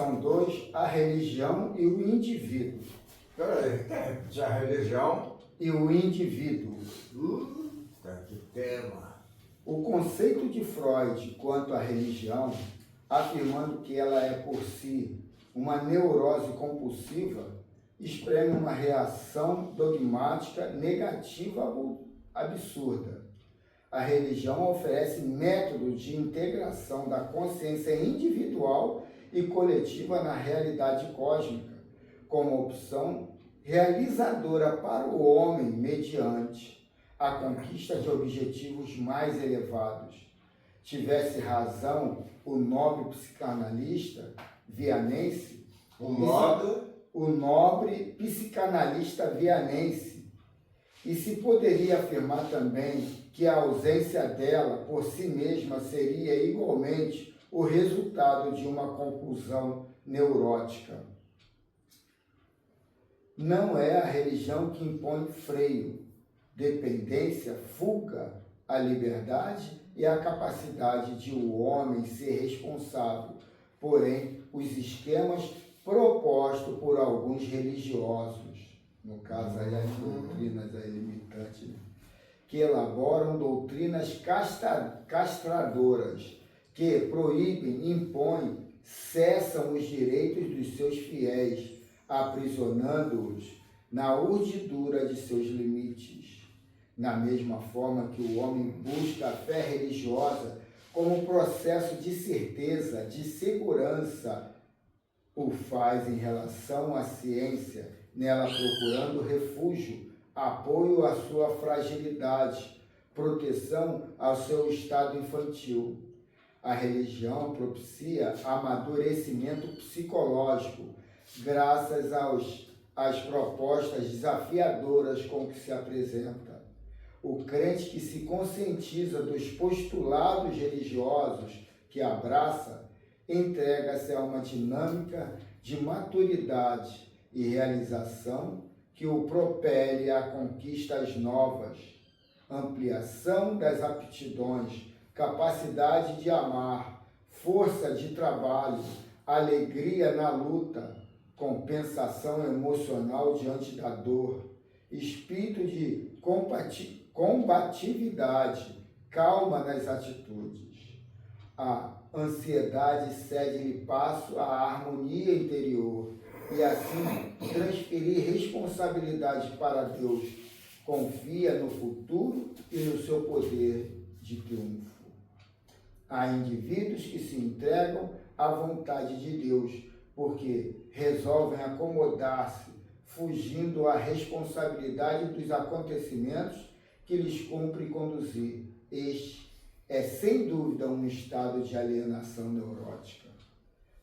Lição 2, a religião e o indivíduo. Peraí, quer repetir a religião? E o indivíduo. Que tema. O conceito de Freud quanto à religião, afirmando que ela é por si uma neurose compulsiva, exprime uma reação dogmática negativa absurda. A religião oferece métodos de integração da consciência individual e coletiva na realidade cósmica, como opção realizadora para o homem mediante a conquista de objetivos mais elevados. Tivesse razão o nobre psicanalista vianense, o nobre psicanalista vianense, e se poderia afirmar também que a ausência dela por si mesma seria igualmente o resultado de uma conclusão neurótica. Não é a religião que impõe freio, dependência, fuga à liberdade e à capacidade de o homem ser responsável, porém, os esquemas propostos por alguns religiosos, no caso aí as doutrinas aí limitantes, né? Que elaboram doutrinas castradoras, que proíbem, impõem, cessam os direitos dos seus fiéis, aprisionando-os na urdidura de seus limites. Na mesma forma que o homem busca a fé religiosa como processo de certeza, de segurança, o faz em relação à ciência, nela procurando refúgio, apoio à sua fragilidade, proteção ao seu estado infantil. A religião propicia amadurecimento psicológico, graças às propostas desafiadoras com que se apresenta. O crente que se conscientiza dos postulados religiosos que abraça, entrega-se a uma dinâmica de maturidade e realização que o propele a conquistas novas, ampliação das aptidões, capacidade de amar, força de trabalho, alegria na luta, compensação emocional diante da dor, espírito de combatividade, calma nas atitudes. A ansiedade cede-lhe passo à harmonia interior e assim transferir responsabilidade para Deus. Confia no futuro e no seu poder de triunfo. Há indivíduos que se entregam à vontade de Deus, porque resolvem acomodar-se, fugindo à responsabilidade dos acontecimentos que lhes cumpre conduzir. Este é, sem dúvida, um estado de alienação neurótica.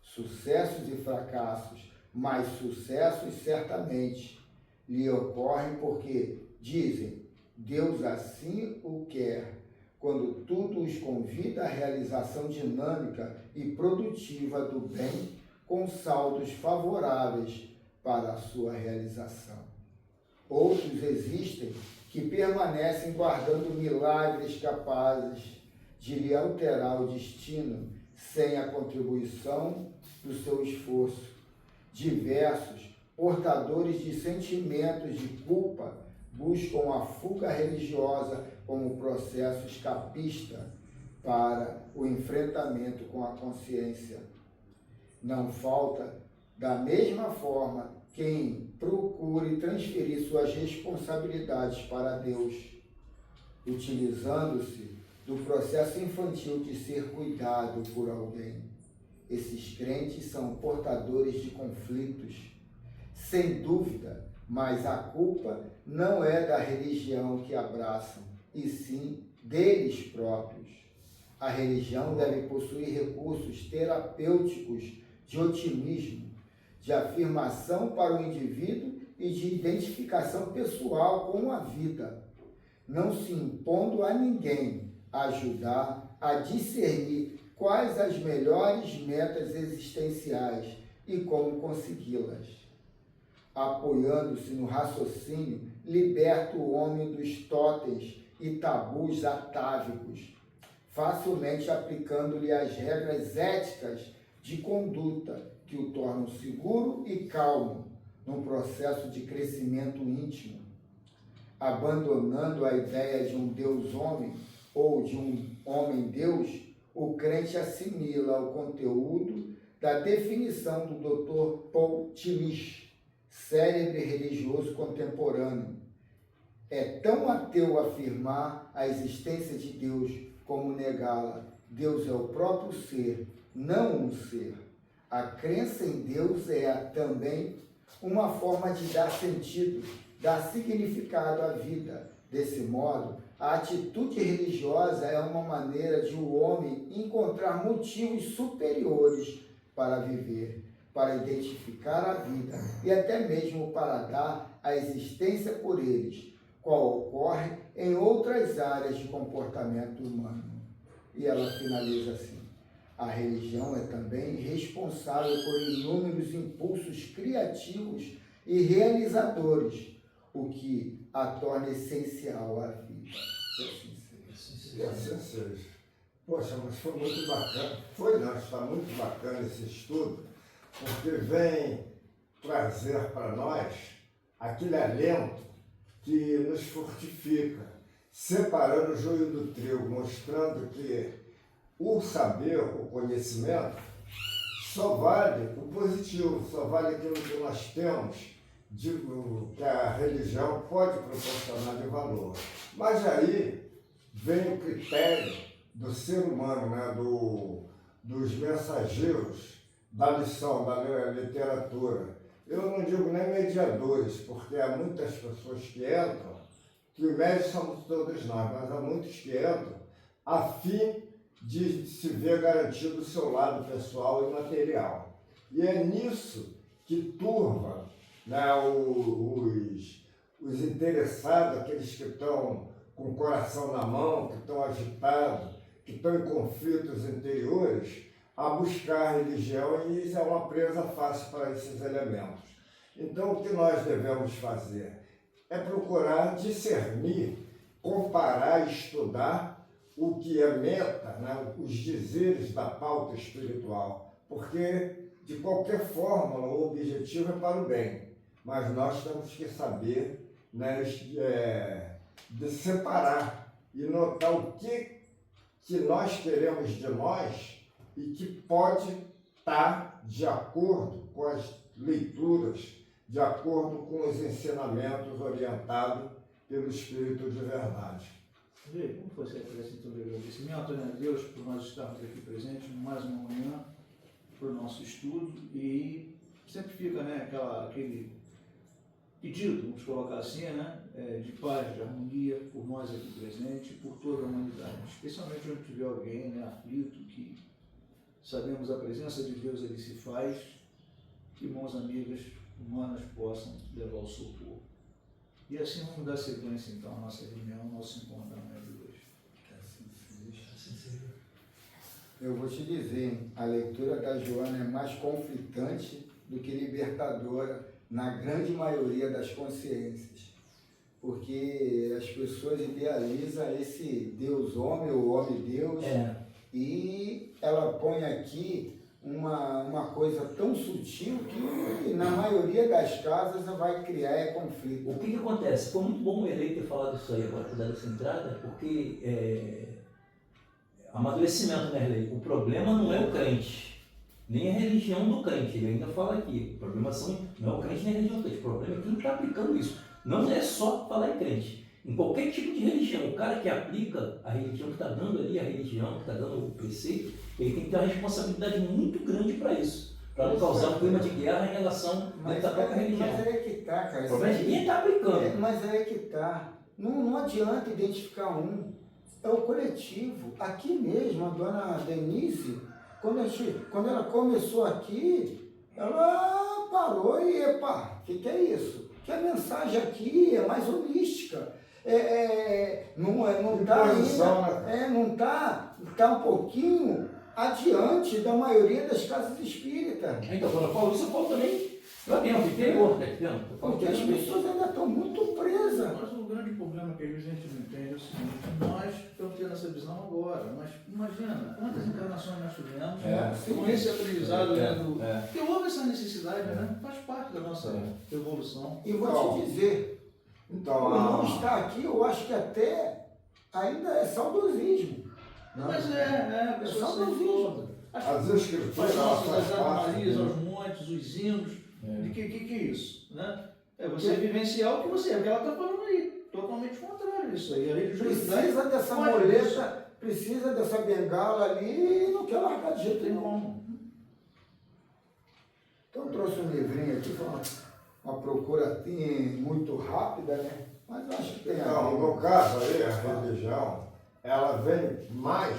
Sucessos e fracassos, mas sucessos certamente lhe ocorrem porque, dizem, Deus assim o quer, quando tudo os convida à realização dinâmica e produtiva do bem, com saldos favoráveis para a sua realização. Outros existem que permanecem guardando milagres capazes de lhe alterar o destino sem a contribuição do seu esforço. Diversos, portadores de sentimentos de culpa, buscam a fuga religiosa como processo escapista para o enfrentamento com a consciência. Não falta, da mesma forma, quem procure transferir suas responsabilidades para Deus, utilizando-se do processo infantil de ser cuidado por alguém. Esses crentes são portadores de conflitos, sem dúvida, mas a culpa não é da religião que abraçam, e sim deles próprios. A religião deve possuir recursos terapêuticos de otimismo, de afirmação para o indivíduo e de identificação pessoal com a vida, não se impondo a ninguém, ajudar a discernir quais as melhores metas existenciais e como consegui-las. Apoiando-se no raciocínio, liberta o homem dos totens e tabus atávicos, facilmente aplicando-lhe as regras éticas de conduta que o tornam seguro e calmo num processo de crescimento íntimo, abandonando a ideia de um Deus-homem ou de um homem-deus. O crente assimila o conteúdo da definição do Dr. Paul Tillich, célebre religioso contemporâneo. É tão ateu afirmar a existência de Deus como negá-la. Deus é o próprio ser, não um ser. A crença em Deus é também uma forma de dar sentido, dar significado à vida. Desse modo, a atitude religiosa é uma maneira de o homem encontrar motivos superiores para viver, para identificar a vida e até mesmo para dar a existência por eles, qual ocorre em outras áreas de comportamento humano. E ela finaliza assim: a religião é também responsável por inúmeros impulsos criativos e realizadores, o que a torna essencial à vida. E assim seja. Poxa, mas foi muito bacana. Foi não, está muito bacana esse estudo, porque vem trazer para nós aquele alento que nos fortifica, separando o joio do trigo, mostrando que o saber, o conhecimento, só vale o positivo, só vale aquilo que nós temos, que a religião pode proporcionar de valor. Mas aí vem o critério do ser humano, né? Dos mensageiros da lição, da literatura. Eu não digo nem mediadores, porque há muitas pessoas que entram, que os médios somos todos nós, mas há muitos que entram a fim de se ver garantido o seu lado pessoal e material. E é nisso que turva, né, os interessados, aqueles que estão com o coração na mão, que estão agitados, que estão em conflitos interiores, a buscar a religião, e isso é uma presa fácil para esses elementos. Então, o que nós devemos fazer é procurar discernir, comparar e estudar o que é meta, né, os dizeres da pauta espiritual, porque, de qualquer forma, o objetivo é para o bem, mas nós temos que saber, né, de separar e notar o que nós queremos de nós e que pode estar de acordo com as leituras, de acordo com os ensinamentos orientados pelo Espírito de verdade. Como você apresenta o agradecimento, né, a Deus, por nós estarmos aqui presentes mais uma manhã para o nosso estudo, e sempre fica, né, aquele pedido, vamos colocar assim, né, de paz, de harmonia por nós aqui presentes e por toda a humanidade, especialmente onde tiver alguém, né, aflito, que sabemos a presença de Deus ali se faz, que mãos amigas humanas possam levar o socorro. E assim vamos dar sequência então à nossa reunião, ao nosso encontro da manhã de hoje. Assim seja. Eu vou te dizer, a leitura da Joana é mais conflitante do que libertadora na grande maioria das consciências, porque as pessoas idealizam esse Deus homem ou homem Deus, e ela põe aqui uma coisa tão sutil que na maioria das casas vai criar conflito. O que acontece? Foi muito bom o Erlei ter falado isso aí agora, ter dado essa entrada, porque amadurecimento, né, Erlei? O problema não é o crente, nem a religião do crente, ele ainda fala aqui. O problema não é o crente nem a religião do crente, o problema é quem está aplicando isso. Não é só falar em crente. Em qualquer tipo de religião, o cara que aplica a religião que está dando ali, a religião que está dando o preceito, ele tem que ter uma responsabilidade muito grande para isso, para não causar um clima de guerra em relação à própria religião. Mas aí é que está, cara. O problema é de quem está aplicando. Mas aí é que está. Não adianta identificar um, é o coletivo. Aqui mesmo, a dona Denise, quando ela começou aqui, ela parou e, epa, o que é isso? Que a mensagem aqui é mais holística. Não está ainda, não está um pouquinho adiante da maioria das casas espíritas. Então, quando eu falo isso, eu falo também lá dentro, interior, né? Porque as pessoas ainda estão muito presas. Mas o grande problema que a gente não entende é o seguinte: nós estamos tendo essa visão agora, mas imagina quantas encarnações nós tivemos É. com esse aprendizado, né? É. Porque houve essa necessidade, né? Faz parte da nossa evolução. E vou te dizer, Então, por não estar aqui, eu acho que até ainda é saudosismo. Né? Mas a pessoa se saudosismo. as escrituras, Faz nossas elas as fazem parte, Ave-Marias, aos montes, os hinos. De que é isso? Né? É você vivenciar o que você é, o que ela está falando aí. Totalmente contrário isso aí. A religiosidade Precisa dessa faz moleza, isso. precisa dessa bengala ali e não quer largar de jeito Tem nenhum. como. Então eu trouxe um livrinho aqui, foi uma procura muito rápida, né? Mas eu acho que tem a Então, ver. no caso aí, a religião, ela vem mais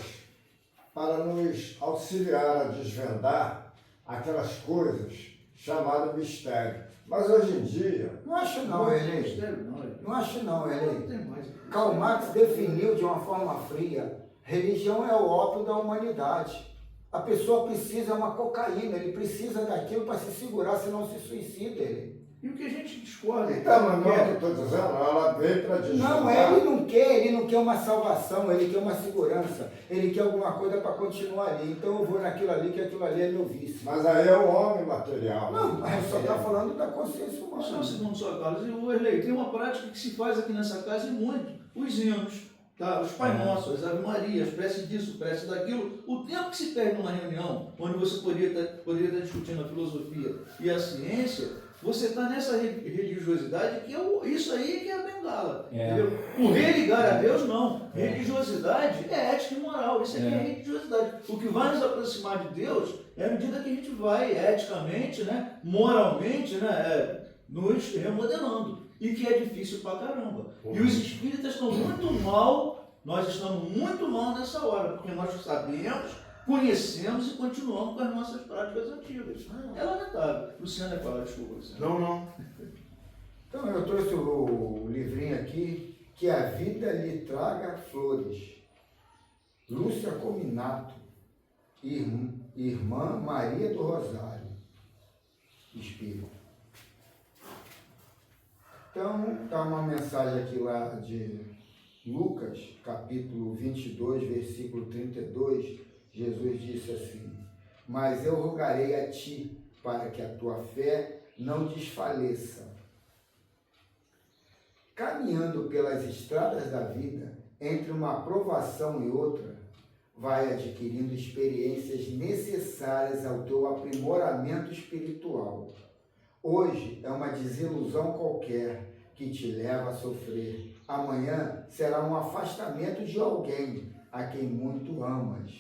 para nos auxiliar a desvendar aquelas coisas chamadas mistério. Mas hoje em dia, Não acho não, Não, Eli. mistério não, Eli. Não acho não, Não Eli. tem mais. Karl Marx definiu de uma forma fria: religião é o ópio da humanidade. A pessoa precisa de uma cocaína, ele precisa daquilo para se segurar, senão se suicida. Ele. E o que a gente discorda? então, mas não é o que eu estou dizendo, ela veio para desvendar. Não, ele não quer uma salvação, ele quer uma segurança, ele quer alguma coisa para continuar ali. Então eu vou naquilo ali, que aquilo ali é meu vício. Mas aí é o homem material. Não, mas só está falando da consciência Só um humana. segundo só, Carlos. E o Erlei, tem uma prática que se faz aqui nessa casa e muito. Os hinos, tá? Os Pai Nosso, as Ave Marias, prece disso, prece daquilo. O tempo que se perde numa reunião, onde você poderia estar discutindo a filosofia e a ciência, você está nessa religiosidade que isso aí que é a bengala. Entendeu? O religar a Deus, não. Religiosidade é ética e moral. Isso aqui é religiosidade. O que vai nos aproximar de Deus é à medida que a gente vai eticamente, né, moralmente, né, nos remodelando. E que é difícil pra caramba. E os espíritas estão muito mal, nós estamos muito mal nessa hora, porque nós sabemos, conhecemos e continuamos com as nossas práticas antigas. É lamentável. Luciano ia falar, desculpa, Luciano. Não. Então eu trouxe o livrinho aqui, Que a Vida Lhe Traga Flores. Lúcia Cominato, irmã Maria do Rosário, Espírito. Então, está uma mensagem aqui lá de Lucas, capítulo 22, versículo 32, Jesus disse assim: mas eu rogarei a ti, para que a tua fé não desfaleça. Caminhando pelas estradas da vida, entre uma provação e outra, vai adquirindo experiências necessárias ao teu aprimoramento espiritual. Hoje é uma desilusão qualquer que te leva a sofrer. Amanhã será um afastamento de alguém a quem muito amas.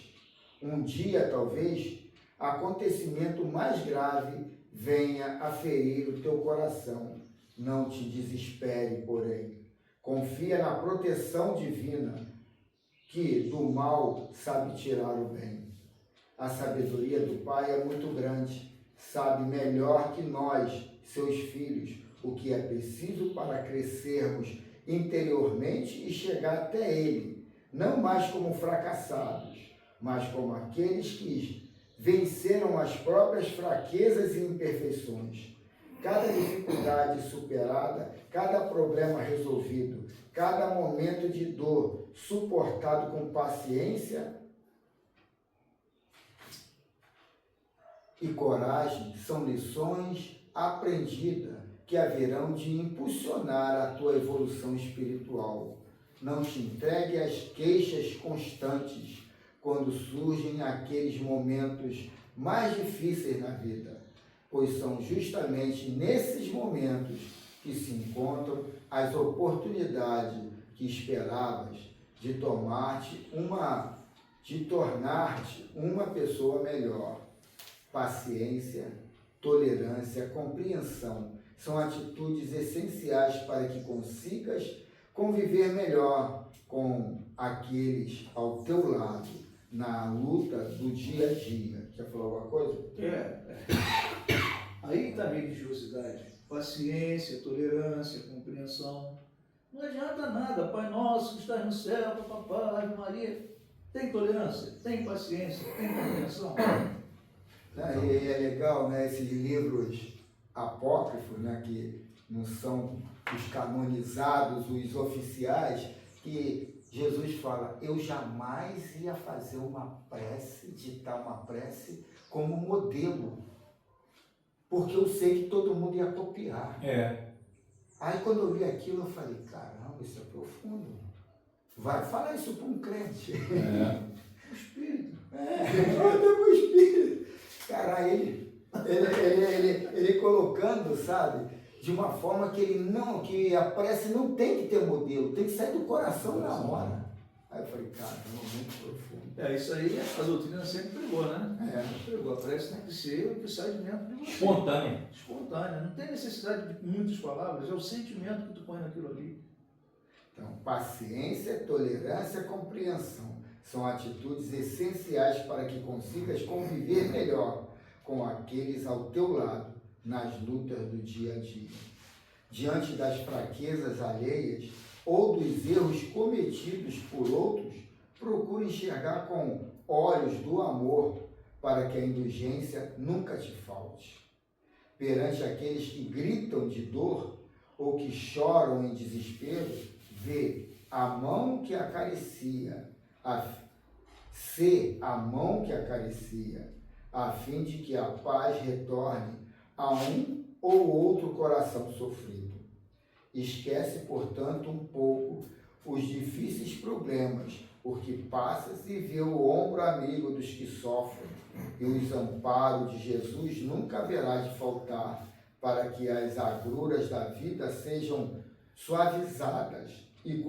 Um dia, talvez, acontecimento mais grave venha a ferir o teu coração. Não te desespere, porém. Confia na proteção divina, que do mal sabe tirar o bem. A sabedoria do Pai é muito grande. Sabe melhor que nós, seus filhos, o que é preciso para crescermos interiormente e chegar até Ele, não mais como fracassados, mas como aqueles que venceram as próprias fraquezas e imperfeições. Cada dificuldade superada, cada problema resolvido, cada momento de dor suportado com paciência e coragem são lições aprendidas que haverão de impulsionar a tua evolução espiritual. Não te entregue às queixas constantes quando surgem aqueles momentos mais difíceis na vida, pois são justamente nesses momentos que se encontram as oportunidades que esperavas de tornar-te uma pessoa melhor. Paciência, tolerância, compreensão são atitudes essenciais para que consigas conviver melhor com aqueles ao teu lado na luta do dia a dia. Quer falar alguma coisa? Aí está a religiosidade. Paciência, tolerância, compreensão. Não adianta nada. Pai nosso que estás no céu, papapá, Ave Maria. Tem tolerância, tem paciência, tem compreensão. E é legal, né, esses livros apócrifos, né, que não são os canonizados, os oficiais, que Jesus fala, eu jamais ia fazer uma prece, ditar uma prece como modelo, porque eu sei que todo mundo ia copiar. Aí quando eu vi aquilo, eu falei, caramba, isso é profundo. Vai falar isso para um crente. O Espírito. O Espírito. Cara, ele colocando, sabe, de uma forma que a prece não tem que ter modelo, tem que sair do coração na hora. Aí eu falei, caramba, muito profundo. Isso aí a doutrina sempre pregou, né? Pregou. A prece tem que ser o que sai de dentro de você. Espontânea. Não tem necessidade de muitas palavras, é o sentimento que tu põe naquilo ali. Então, paciência, tolerância, compreensão são atitudes essenciais para que consigas conviver melhor com aqueles ao teu lado nas lutas do dia a dia. Diante das fraquezas alheias ou dos erros cometidos por outros, procure enxergar com olhos do amor para que a indulgência nunca te falte. Perante aqueles que gritam de dor ou que choram em desespero, vê a mão que acaricia, a mão que acaricia, a fim de que a paz retorne a um ou outro coração sofrido. Esquece, portanto, um pouco os difíceis problemas, porque passas e vê o ombro amigo dos que sofrem, e os amparos de Jesus nunca haverá de faltar, para que as agruras da vida sejam suavizadas e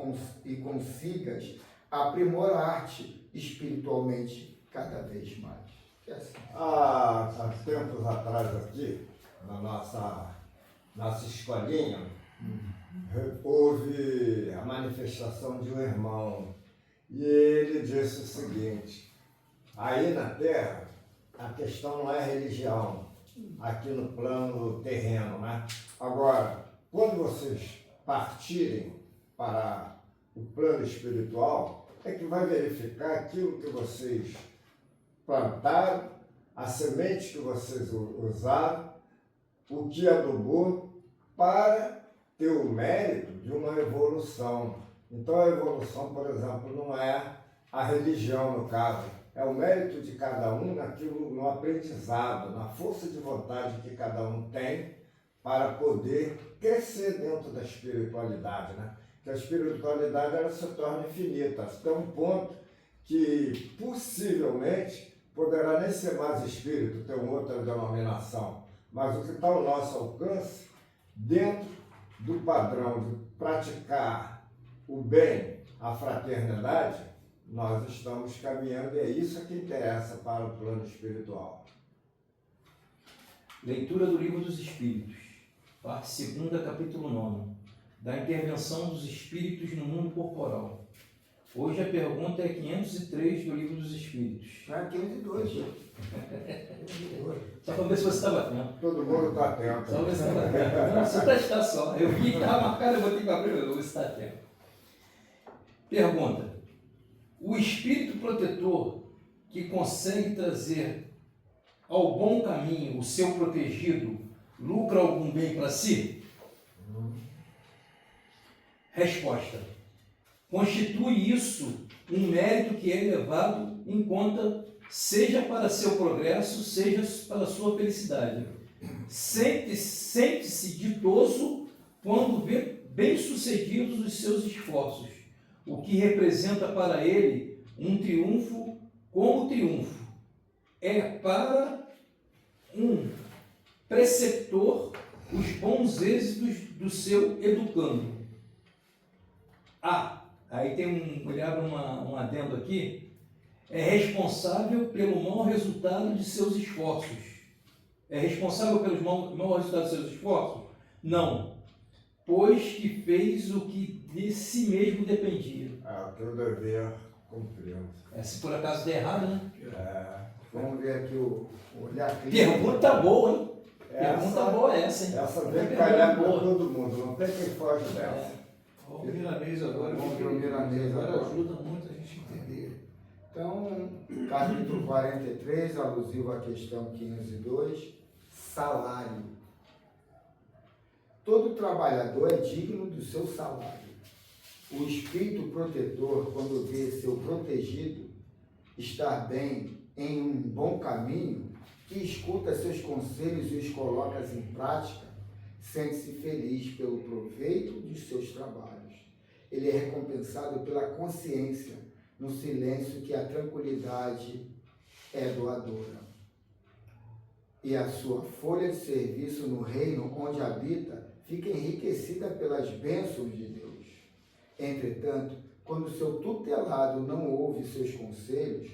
consigas aprimorar-te espiritualmente cada vez mais. Que é assim. Há tempos atrás aqui, na nossa escolinha, houve a manifestação de um irmão e ele disse o seguinte: aí na Terra a questão não é religião, aqui no plano terreno, né? Agora, quando vocês partirem para o plano espiritual, é que vai verificar aquilo que vocês plantaram, a semente que vocês usaram, o que adubou, para ter o mérito de uma evolução. Então a evolução, por exemplo, não é a religião, no caso, é o mérito de cada um naquilo, no aprendizado, na força de vontade que cada um tem para poder crescer dentro da espiritualidade, né? Que a espiritualidade ela se torna infinita, até um ponto que possivelmente poderá nem ser mais espírito, ter uma outra denominação, mas o que está ao nosso alcance, dentro do padrão de praticar o bem, a fraternidade, nós estamos caminhando e é isso que interessa para o plano espiritual. Leitura do Livro dos Espíritos, parte 2, capítulo 9, da intervenção dos espíritos no mundo corporal. Hoje a pergunta é 503 do Livro dos Espíritos. 502. Só para ver se você estava atento. Todo mundo está atento. Só para ver se estava atento. Não, só prestar só. Eu vi que estava marcado, eu vou ter que abrir, eu vou ver se está atento. Pergunta: o espírito protetor que consegue trazer ao bom caminho o seu protegido lucra algum bem para si? Resposta: constitui isso um mérito que é levado em conta, seja para seu progresso, seja para sua felicidade. Sente-se ditoso quando vê bem-sucedidos os seus esforços, o que representa para ele um triunfo como triunfo. É para um preceptor os bons êxitos do seu educando. Aí tem ele abre um adendo aqui, é responsável pelo mau resultado de seus esforços. É responsável pelos mau resultado de seus esforços? Não, pois que fez o que de si mesmo dependia. O teu dever cumprido. Se por acaso der errado, né? Vamos ver aqui o olhar clínico. Pergunta boa, hein? Pergunta boa essa, hein? Essa vem calhar para todo mundo, não tem quem foge dessa. Vamos ver a mesa agora. Vamos ver a mesa agora. Ajuda muito a gente a entender. Então, capítulo 43, alusivo à questão 502, salário. Todo trabalhador é digno do seu salário. O espírito protetor, quando vê seu protegido estar bem em um bom caminho, que escuta seus conselhos e os coloca em prática, sente-se feliz pelo proveito de seus trabalhos. Ele é recompensado pela consciência, no silêncio que a tranquilidade é doadora. E a sua folha de serviço no reino onde habita fica enriquecida pelas bênçãos de Deus. Entretanto, quando seu tutelado não ouve seus conselhos,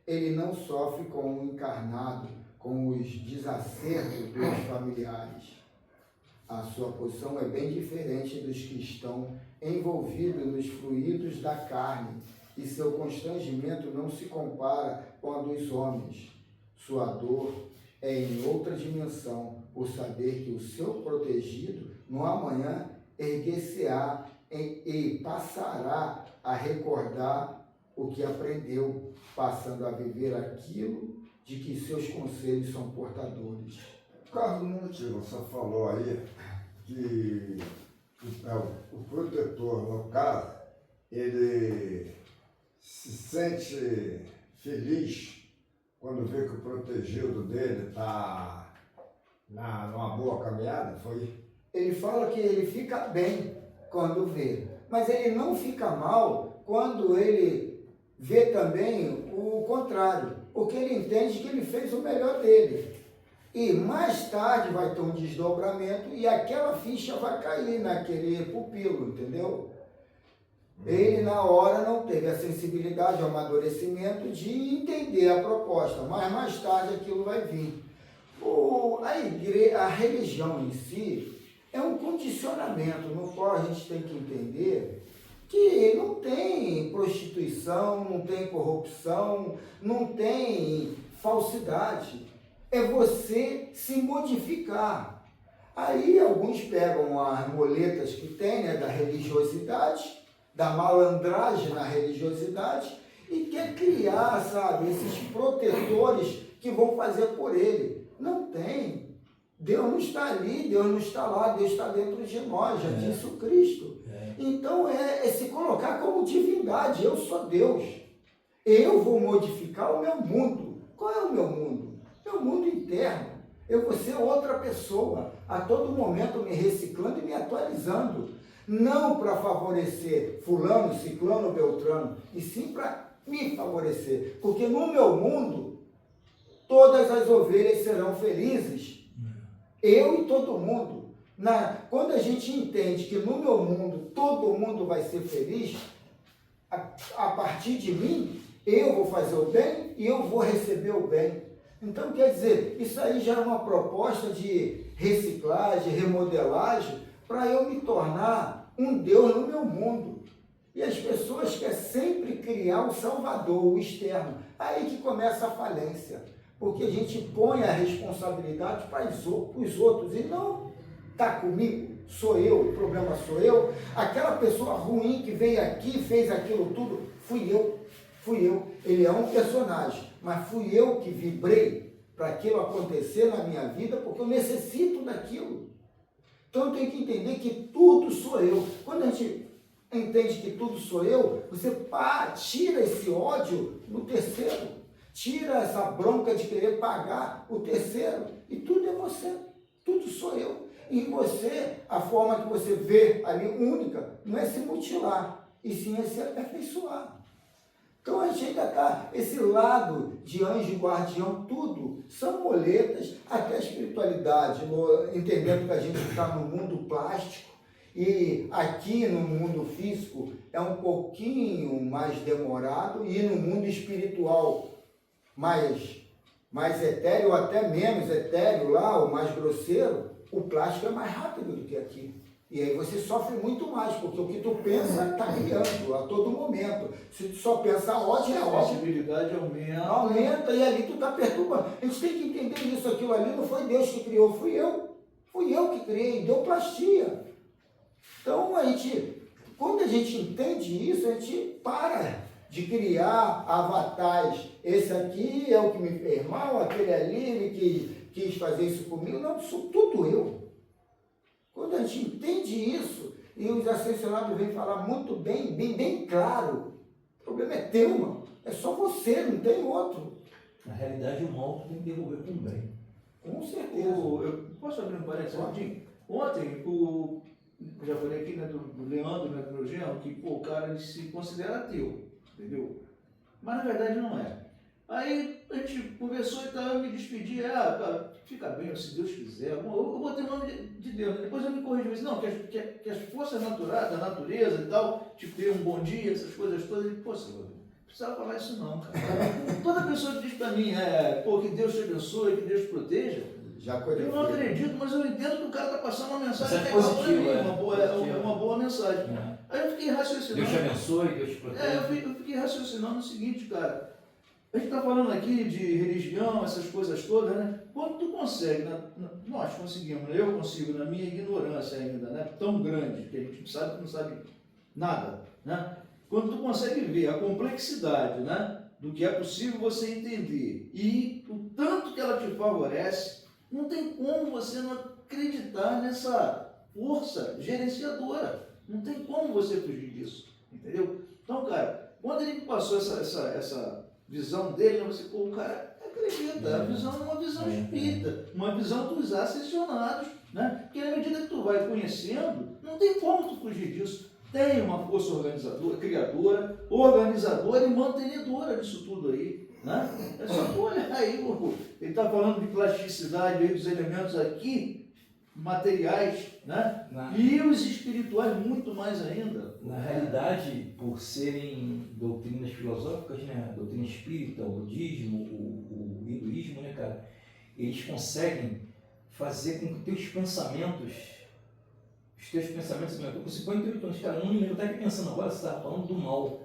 ele não sofre como um encarnado com os desacertos dos familiares. A sua posição é bem diferente dos que estão envolvidos nos fluidos da carne, e seu constrangimento não se compara com a dos homens. Sua dor é em outra dimensão, por saber que o seu protegido, no amanhã, erguer-se-á e passará a recordar o que aprendeu, passando a viver aquilo de que seus conselhos são portadores. Carlos Monte, você falou aí que o protetor, no caso, ele se sente feliz quando vê que o protegido dele está numa boa caminhada, foi? Ele fala que ele fica bem quando vê, mas ele não fica mal quando ele vê também o contrário, porque ele entende que ele fez o melhor dele. E mais tarde vai ter um desdobramento e aquela ficha vai cair naquele pupilo, entendeu? Ele, na hora, não teve a sensibilidade, o amadurecimento de entender a proposta, mas mais tarde aquilo vai vir. A religião em si é um condicionamento no qual a gente tem que entender que não tem prostituição, não tem corrupção, não tem falsidade. É você se modificar. Aí alguns pegam as moletas que tem, né, da religiosidade, da malandragem na religiosidade, e quer criar, sabe, esses protetores que vão fazer por ele. Não tem. Deus não está ali, Deus não está lá, Deus está dentro de nós, já disse o Cristo. Então é se colocar como divindade. Eu sou Deus. Eu vou modificar o meu mundo. Qual é o meu mundo? Meu mundo interno. Eu vou ser outra pessoa, a todo momento me reciclando e me atualizando. Não para favorecer fulano, ciclano, beltrano, e sim para me favorecer. Porque no meu mundo, todas as ovelhas serão felizes. Eu e todo mundo. Quando a gente entende que no meu mundo, todo mundo vai ser feliz, a partir de mim, eu vou fazer o bem e eu vou receber o bem. Então, quer dizer, isso aí já é uma proposta de reciclagem, remodelagem, para eu me tornar um Deus no meu mundo. E as pessoas querem sempre criar o salvador, o externo. Aí que começa a falência. Porque a gente põe a responsabilidade para os outros e não está comigo, sou eu, o problema sou eu. Aquela pessoa ruim que veio aqui, fez aquilo tudo, fui eu. Ele é um personagem, mas fui eu que vibrei para aquilo acontecer na minha vida, porque eu necessito daquilo. Então eu tenho que entender que tudo sou eu. Quando a gente entende que tudo sou eu, você tira esse ódio no terceiro. Tira essa bronca de querer pagar o terceiro. E tudo é você. Tudo sou eu. E você, a forma que você vê ali única, não é se mutilar, e sim é se aperfeiçoar. Então a gente ainda está, esse lado de anjo guardião, tudo, são moletas, até a espiritualidade, entendendo que a gente está no mundo plástico, e aqui no mundo físico é um pouquinho mais demorado, e no mundo espiritual mais etéreo, ou até menos etéreo lá, ou mais grosseiro, o plástico é mais rápido do que aqui. E aí você sofre muito mais, porque o que tu pensa está criando a todo momento. Se tu só pensa ódio, é A ódio. sensibilidade aumenta. Aumenta e ali tu está perturbando. A gente tem que entender isso, aquilo ali não foi Deus que criou, fui eu. Fui eu que criei, deu plastia. Então quando a gente entende isso, a gente para de criar avatares. Esse aqui é o que me fez mal, aquele ali, ele que quis fazer isso comigo. Não, sou tudo eu. Quando a gente entende isso, E os ascensionados vêm falar muito bem, bem claro. O problema é teu, mano. É só você, não tem outro. Na realidade, o mal tem que devolver com o bem. Com certeza. Eu posso abrir um parênteses rapidinho? Ontem, já falei aqui, né, do Leandro, né, do meu genro, que pô, o cara ele se considera ateu, entendeu? Mas na verdade não é. Aí a gente conversou e tal, eu me despedi, cara, fica bem, se Deus quiser, eu botei o nome de Deus, né? Depois eu me corrigi, disse, não, que as forças naturais, da natureza e tal, tipo, ter um bom dia, essas coisas todas, ele, pô, Senhor, não precisava falar isso não, cara. Toda pessoa que diz pra mim, pô, que Deus te abençoe, que Deus te proteja, Já eu não acredito, mas eu entendo que o cara está passando uma mensagem Mensagem legal para mim, positiva, uma boa mensagem. É. Aí eu fiquei raciocinando. Deus te abençoe, Deus te proteja. Eu fiquei raciocinando o seguinte, cara. A gente está falando aqui de religião, essas coisas todas, né? Quando tu consegue, nós conseguimos, né? Eu consigo, na minha ignorância ainda, né? Tão grande, que a gente sabe que não sabe nada, né? Quando tu consegue ver a complexidade, né? Do que é possível você entender e o tanto que ela te favorece, não tem como você não acreditar nessa força gerenciadora. Não tem como você fugir disso, entendeu? Então, cara, quando ele passou essa visão dele, você, pô, o cara acredita, a visão é uma visão espírita, uma visão dos ascensionados, né? Porque na medida que tu vai conhecendo, não tem como tu fugir disso. Tem uma força organizadora, criadora, organizadora e mantenedora disso tudo aí, né? É só tu olhar aí, ele está falando de plasticidade aí dos elementos aqui, materiais, né? E os espirituais muito mais ainda. Na realidade, por serem doutrinas filosóficas, né? A doutrina espírita, o budismo, o hinduísmo, né, cara? Eles conseguem fazer com que os teus pensamentos, com 58 anos, cara, eu estava pensando agora, você estava falando do mal.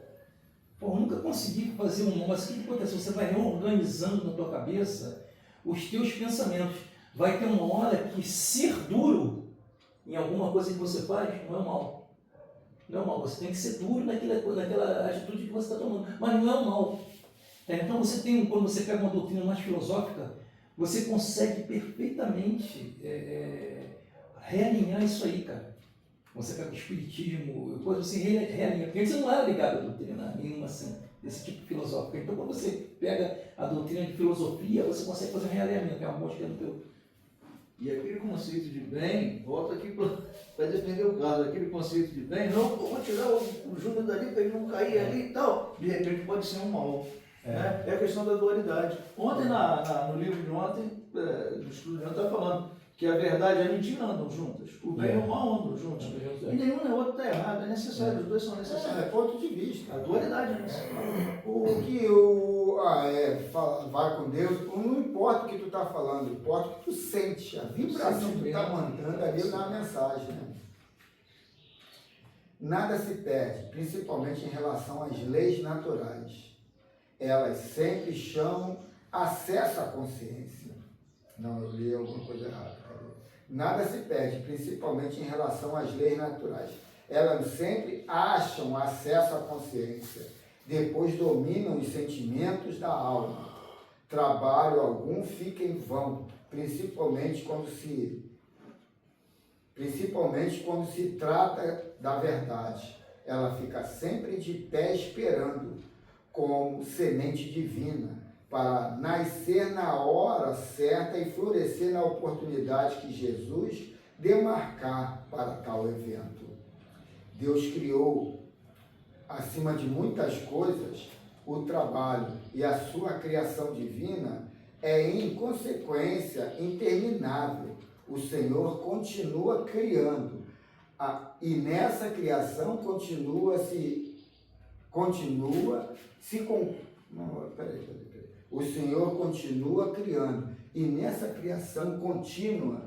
Pô, eu nunca consegui fazer um mal, mas o que acontece? Você vai reorganizando na tua cabeça os teus pensamentos. Vai ter uma hora que ser duro em alguma coisa que você faz não é mal. Não é mal, você tem que ser duro naquela atitude que você está tomando, mas não é o mal. Então você tem, quando você pega uma doutrina mais filosófica, você consegue perfeitamente realinhar isso aí, cara. Você pega o espiritismo, depois você realinha, porque você não era ligado à doutrina nenhuma assim, desse tipo filosófico. Então quando você pega a doutrina de filosofia, você consegue fazer um realinhamento, é uma mosca no teu. E aquele conceito de bem, volta aqui para defender o caso, aquele conceito de bem, não, vou tirar o Júnior dali para ele não cair ali e tal, de repente pode ser um mal. Né? É a questão da dualidade. Ontem, no livro de ontem, no estudo de ontem, está falando que a verdade e a mentira andam juntas, o bem e o mal andam juntos. E nenhum nem outro está errado, é necessário, os dois são necessários. É ponto de vista. A dualidade é necessária. O que vai com Deus, não importa o que tu está falando, importa o que tu sente, a vibração que tu está mandando ali na mensagem. Né? Nada se perde, principalmente em relação às leis naturais. Elas sempre chamam acesso à consciência. Não, eu li alguma coisa errada. Nada se perde, principalmente em relação às leis naturais. Elas sempre acham acesso à consciência. Depois dominam os sentimentos da alma. Trabalho algum fica em vão, principalmente quando se trata da verdade. Ela fica sempre de pé esperando, como semente divina, para nascer na hora certa e florescer na oportunidade que Jesus demarcar para tal evento. Deus criou, acima de muitas coisas, o trabalho, e a sua criação divina é em consequência interminável. O Senhor continua criando, e nessa criação O Senhor continua criando, e nessa criação contínua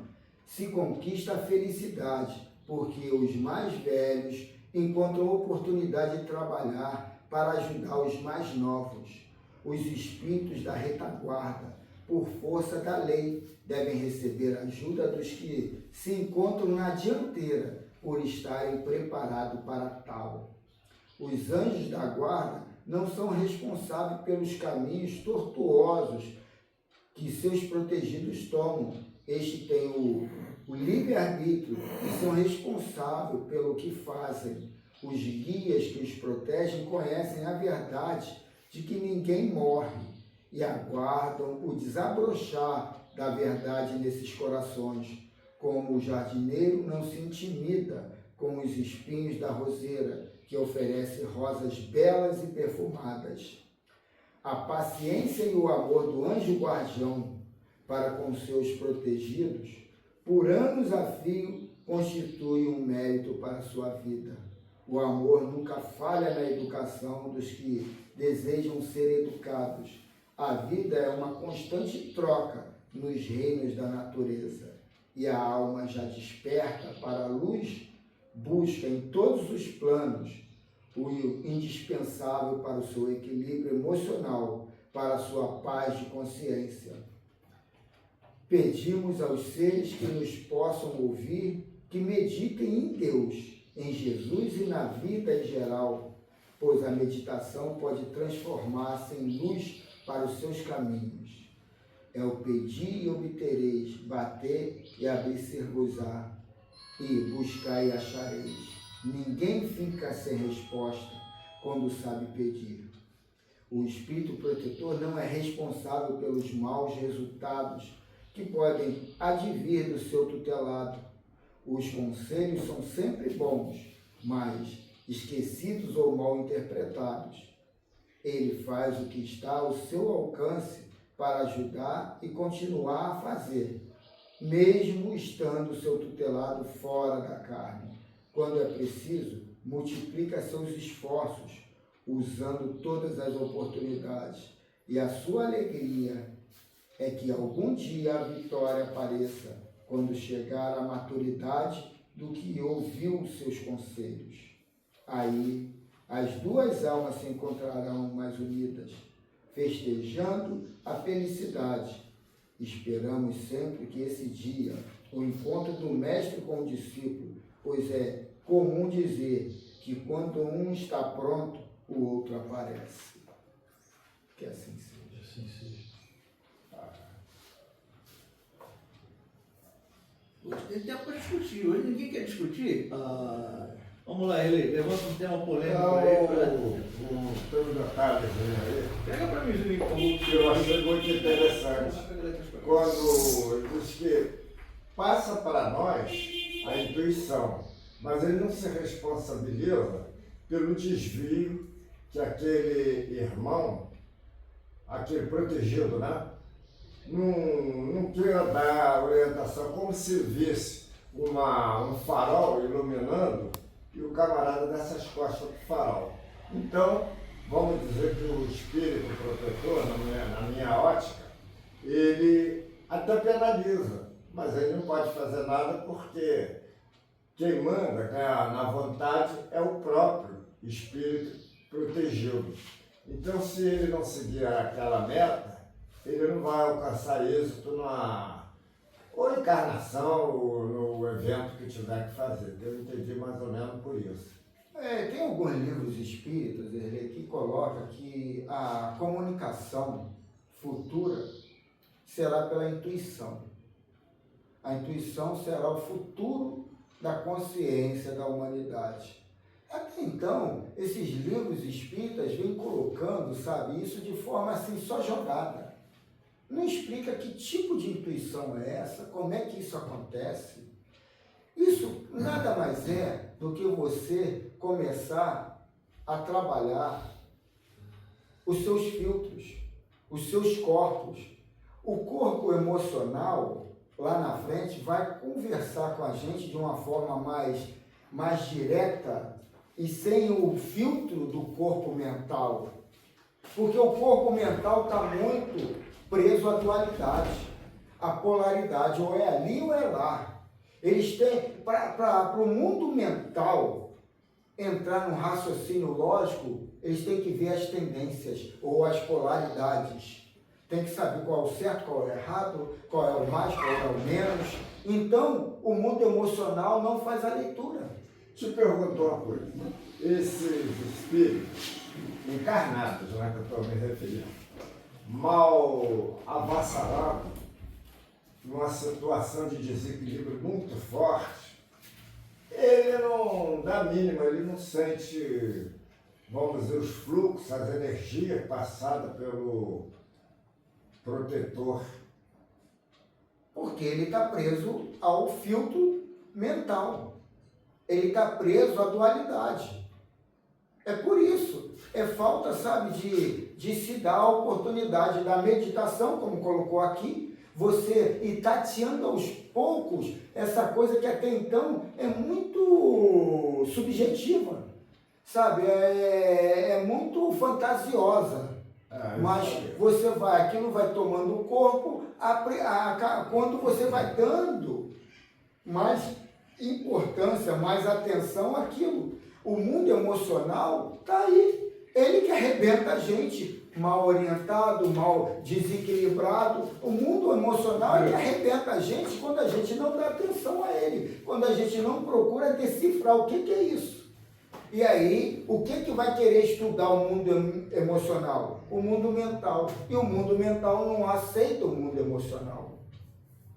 se conquista a felicidade, porque os mais velhos encontram oportunidade de trabalhar para ajudar os mais novos. Os espíritos da retaguarda, por força da lei, devem receber a ajuda dos que se encontram na dianteira, por estarem preparados para tal. Os anjos da guarda não são responsáveis pelos caminhos tortuosos que seus protegidos tomam. Este tem o livre-arbítrio e são responsáveis pelo que fazem. Os guias que os protegem conhecem a verdade de que ninguém morre e aguardam o desabrochar da verdade nesses corações, como o jardineiro não se intimida com os espinhos da roseira, que oferece rosas belas e perfumadas. A paciência e o amor do anjo guardião para com seus protegidos, por anos a fio, constitui um mérito para a sua vida. O amor nunca falha na educação dos que desejam ser educados. A vida é uma constante troca nos reinos da natureza, e a alma já desperta para a luz, busca em todos os planos o indispensável para o seu equilíbrio emocional, para a sua paz de consciência. Pedimos aos seres que nos possam ouvir que meditem em Deus, em Jesus e na vida em geral, pois a meditação pode transformar-se em luz para os seus caminhos. É o pedir e obtereis, bater e abrir-se-vos-á, e buscar e achareis. Ninguém fica sem resposta quando sabe pedir. O Espírito Protetor não é responsável pelos maus resultados que podem advir do seu tutelado. Os conselhos são sempre bons, mas esquecidos ou mal interpretados. Ele faz o que está ao seu alcance para ajudar e continuar a fazer, mesmo estando seu tutelado fora da carne. Quando é preciso, multiplica seus esforços, usando todas as oportunidades, e a sua alegria é que algum dia a vitória apareça quando chegar à maturidade do que ouviu seus conselhos. Aí, as duas almas se encontrarão mais unidas, festejando a felicidade. Esperamos sempre que esse dia, o encontro do mestre com o discípulo, pois é comum dizer que quando um está pronto, o outro aparece. Que assim seja. Assim seja. Hoje tem tempo para discutir. Hoje ninguém quer discutir. Vamos lá, Ele, levanta um tema polêmico aí. Tem um detalhezinho aí Pega para mim, Julinho, que eu achei muito interessante. Quando ele diz que passa para nós a intuição, mas ele não se responsabiliza pelo desvio que aquele irmão, aquele protegido, né? Não queira dar orientação, como se visse um farol iluminando e o camarada dessas costas do farol. Então, vamos dizer que o espírito protetor, na minha ótica, ele até penaliza, mas ele não pode fazer nada porque quem manda na vontade é o próprio espírito protegido. Então, se ele não seguir aquela meta, ele não vai alcançar êxito ou encarnação, ou no evento que tiver que fazer. Eu entendi mais ou menos por isso. Tem alguns livros espíritas que colocam que a comunicação futura será pela intuição. A intuição será o futuro da consciência da humanidade. Até então, esses livros espíritas vêm colocando, isso de forma assim, só jogada. Não explica que tipo de intuição é essa, como é que isso acontece. Isso nada mais é do que você começar a trabalhar os seus filtros, os seus corpos. O corpo emocional, lá na frente, vai conversar com a gente de uma forma mais direta e sem o filtro do corpo mental. Porque o corpo mental está muito preso à dualidade, à polaridade, ou é ali ou é lá. Eles têm, para o mundo mental entrar no raciocínio lógico, eles têm que ver as tendências ou as polaridades. Tem que saber qual é o certo, qual é o errado, qual é o mais, qual é o menos. Então, o mundo emocional não faz a leitura. Te pergunto uma coisa. Esses espíritos encarnados, que eu estou me referindo, mal avassalado, numa situação de desequilíbrio muito forte, ele não dá mínima, ele não sente, vamos dizer, os fluxos, as energias passadas pelo protetor. Porque ele está preso ao filtro mental. Ele está preso à dualidade. É por isso. É falta, sabe, de se dar a oportunidade da meditação, como colocou aqui, você ir tateando aos poucos essa coisa que até então é muito subjetiva, sabe? É muito fantasiosa. Mas você vai, aquilo vai tomando o corpo, quando você vai dando mais importância, mais atenção àquilo. O mundo emocional está aí. Ele que arrebenta a gente, mal orientado, mal desequilibrado. O mundo emocional ele arrebenta a gente quando a gente não dá atenção a ele, quando a gente não procura decifrar o que é isso. E aí, o que vai querer estudar o mundo emocional? O mundo mental. E o mundo mental não aceita o mundo emocional.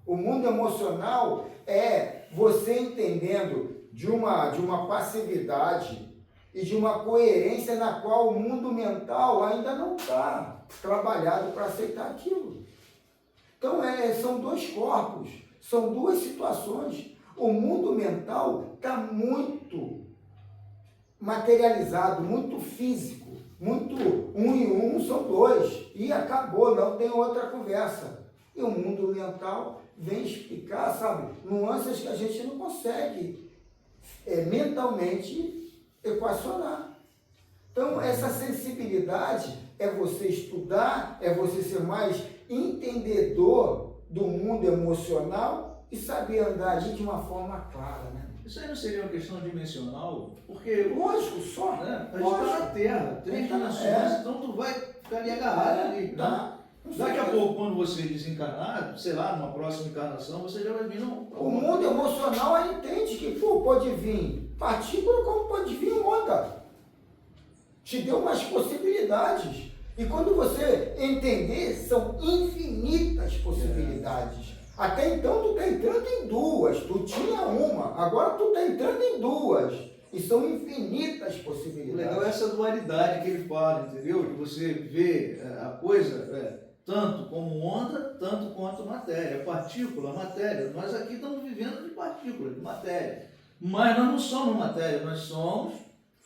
O mundo emocional é você entendendo de uma passividade e de uma coerência na qual o mundo mental ainda não está trabalhado para aceitar aquilo. Então, são dois corpos, são duas situações. O mundo mental está muito materializado, muito físico, muito 1 e 1 são 2, e acabou, não tem outra conversa. E o mundo mental vem explicar, sabe, nuances que a gente não consegue mentalmente equacionar. Então, essa sensibilidade é você estudar, é você ser mais entendedor do mundo emocional e saber andar ali de uma forma clara, né? Isso aí não seria uma questão dimensional? Porque, Lógico, só. né, a gente está na Terra, 3 dimensões, então tu vai ficar ali agarrado ali. Tá? Daqui a pouco, quando você desencarnar, sei lá, numa próxima encarnação, você já vai vir O mundo emocional entende que, pode vir partícula como pode vir onda. Te deu mais possibilidades. E quando você entender, são infinitas possibilidades. Até então tu está entrando em 2, tu tinha uma, agora tu está entrando em 2. E são infinitas possibilidades. O legal é essa dualidade que ele fala, entendeu? Que você vê a coisa tanto como onda, tanto quanto matéria. Partícula, matéria. Nós aqui estamos vivendo de partícula, de matéria. Mas nós não somos matéria, nós somos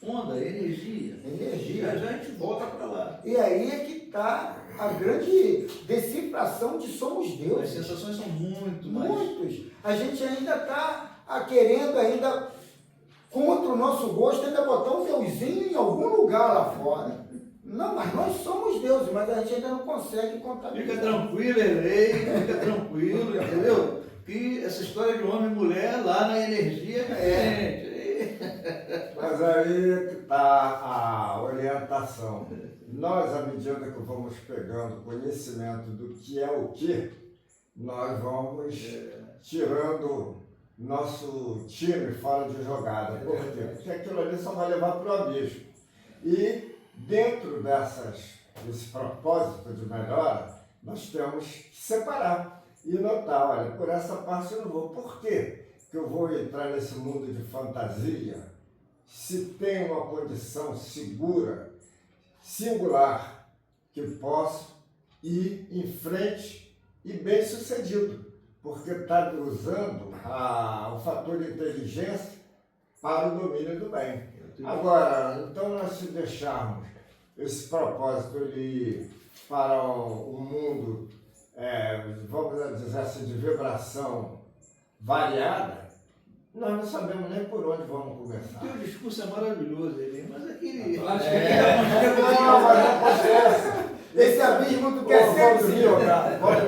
onda, energia. Energia. Já a gente volta para lá. E aí é que está a grande decifração de somos As Deus. sensações são muito mais... Muitos. A gente ainda está querendo, ainda contra o nosso gosto, ainda botar um deusinho em algum lugar lá fora. Não, mas nós somos deuses, mas a gente ainda não consegue contabilizar. Fica tranquilo, Erlei, fica tranquilo, entendeu? Que essa história de homem e mulher lá na energia é diferente. Mas aí que está a orientação. Nós, à medida que vamos pegando conhecimento do que é o que, nós vamos tirando nosso time fora de jogada. Por quê? Porque aquilo ali só vai levar para o abismo. E dentro desse propósito de melhora, nós temos que separar e notar, olha, por essa parte eu não vou. Por quê que eu vou entrar nesse mundo de fantasia se tem uma condição segura, singular, que posso ir em frente e bem sucedido, porque está usando o fator de inteligência para o domínio do bem. Agora, então nós se deixarmos esse propósito ir para o mundo, vamos dizer assim, de vibração variada, nós não sabemos nem por onde vamos começar. O teu discurso é maravilhoso, Eli, mas aquele... Não, mas acontece. Esse abismo tu quer sempre Pode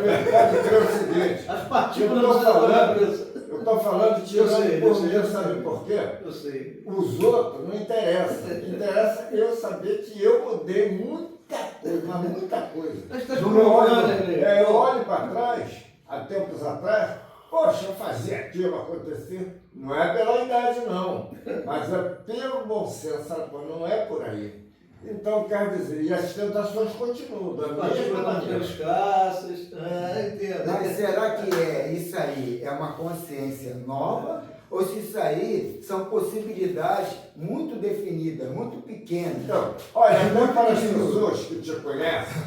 crer o seguinte. As partículas não sabem. Eu estou falando de tirando por mim, sabe por quê? Eu sei. Os outros não interessa. Interessa eu saber que eu mudei muita coisa, mas muita coisa. Mas está Eu olho para trás, há tempos atrás, poxa, eu fazia aquilo acontecer. Não é pela idade, não, mas é pelo bom senso, sabe? Não é por aí. Então, quer dizer, e as tentações continuam, da mesma Partindo maneira. escassas, entendo. Mas será que isso aí é uma consciência nova? Ou se isso aí são possibilidades muito definidas, muito pequenas? Então, olha, até para as pessoas que te conhecem,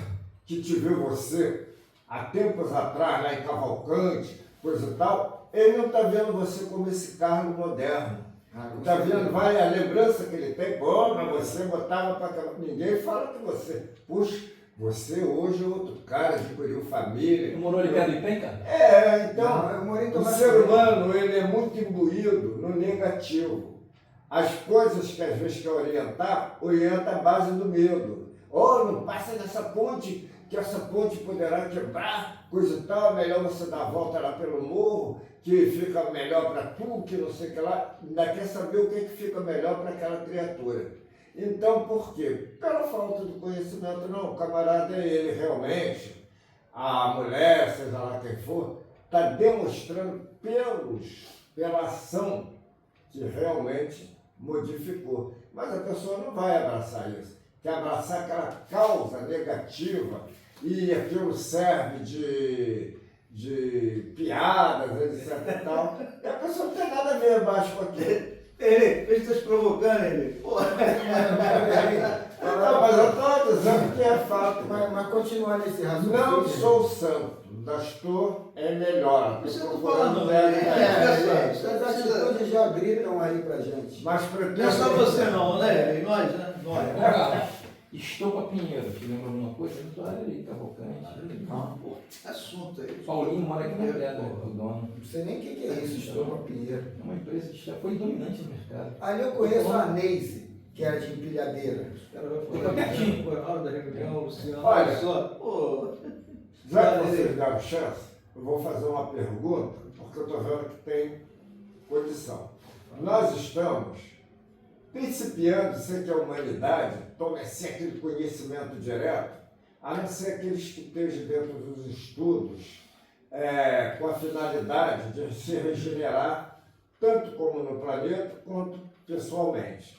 que te viu você há tempos atrás, lá em Cavalcante, coisa e tal, ele não está vendo você como esse cargo moderno. Está vendo, vai a lembrança que ele tem, pô, mas você botava para cá. Ninguém fala que você. Puxa, você hoje é outro cara, adquiriu família. Não morou ali perto de Penca? Então, Não, eu morei em o Tomás ser Ferreira. humano, ele é muito imbuído no negativo. As coisas que às vezes quer orientar, orienta à base do medo. Oh, não passa dessa ponte, que essa ponte poderá quebrar, coisa e tal, é melhor você dar a volta lá pelo morro, que fica melhor para tu, que não sei o que lá. Ainda quer saber o que fica melhor para aquela criatura. Então, por quê? Pela falta de conhecimento, não. O camarada é ele realmente, a mulher, seja lá quem for, está demonstrando pela ação que realmente modificou. Mas a pessoa não vai abraçar isso. Quer abraçar aquela causa negativa e aquilo serve de piadas, etc e tal. E a pessoa não tem nada a ver baixo com aquilo. Ele está se provocando, ele. Mas eu estou dizendo que é fato. Mas continuando esse raciocínio. Não sou santo, Dastor é melhor. Você Estou não fala não, As atitudes já gritam aí pra gente. Mas Não é só você não, né? E nós, né? Nós. Estopa Pinheiro, te lembra alguma coisa? Eu tô ali, Cavalcante. Não, pô, assunto aí. Paulinho mora aqui na pedra, o dono. Não sei nem o que é isso, Estopa Pinheiro. É uma empresa que já foi dominante no mercado. Ali eu conheço a Neise, que era de empilhadeira. Fica pertinho, pô, na hora da reunião, Luciano. Olha, só. Pô, já que vocês deram chance, eu vou fazer uma pergunta, porque eu estou vendo que tem condição. Nós estamos principiando, sei que a humanidade tome assim aquele conhecimento direto, a não ser aqueles que estejam dentro dos estudos com a finalidade de se regenerar, tanto como no planeta, quanto pessoalmente.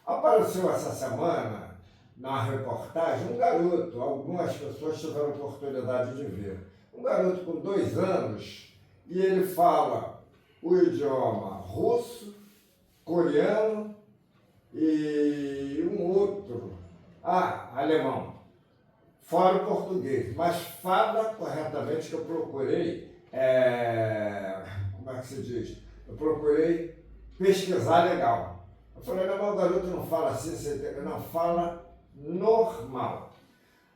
Apareceu essa semana, na reportagem, um garoto, algumas pessoas tiveram oportunidade de ver, um garoto com 2 anos, e ele fala o idioma russo, coreano e um outro, alemão, fora o português, mas fala corretamente, que eu procurei, como é que se diz? Eu procurei pesquisar legal. Eu falei, não, mas o garoto não fala assim, você entendeu? Não, fala normal.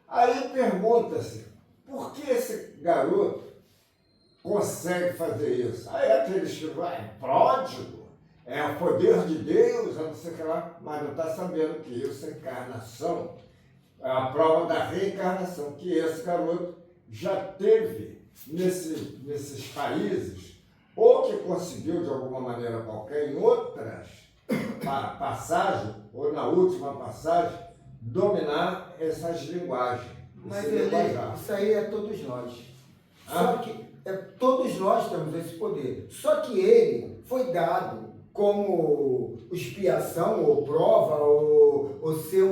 Aí pergunta-se, por que esse garoto consegue fazer isso? Aí aqueles que vai, é pródigo, é o poder de Deus, não sei o que lá, mas não está sabendo que isso é encarnação, é a prova da reencarnação, que esse garoto já teve nesses países, ou que conseguiu de alguma maneira qualquer, em outras passagens, ou na última passagem, dominar essas linguagens. Mas isso aí é todos nós. Só que todos nós temos esse poder. Só que ele foi dado como expiação, ou prova, ou ser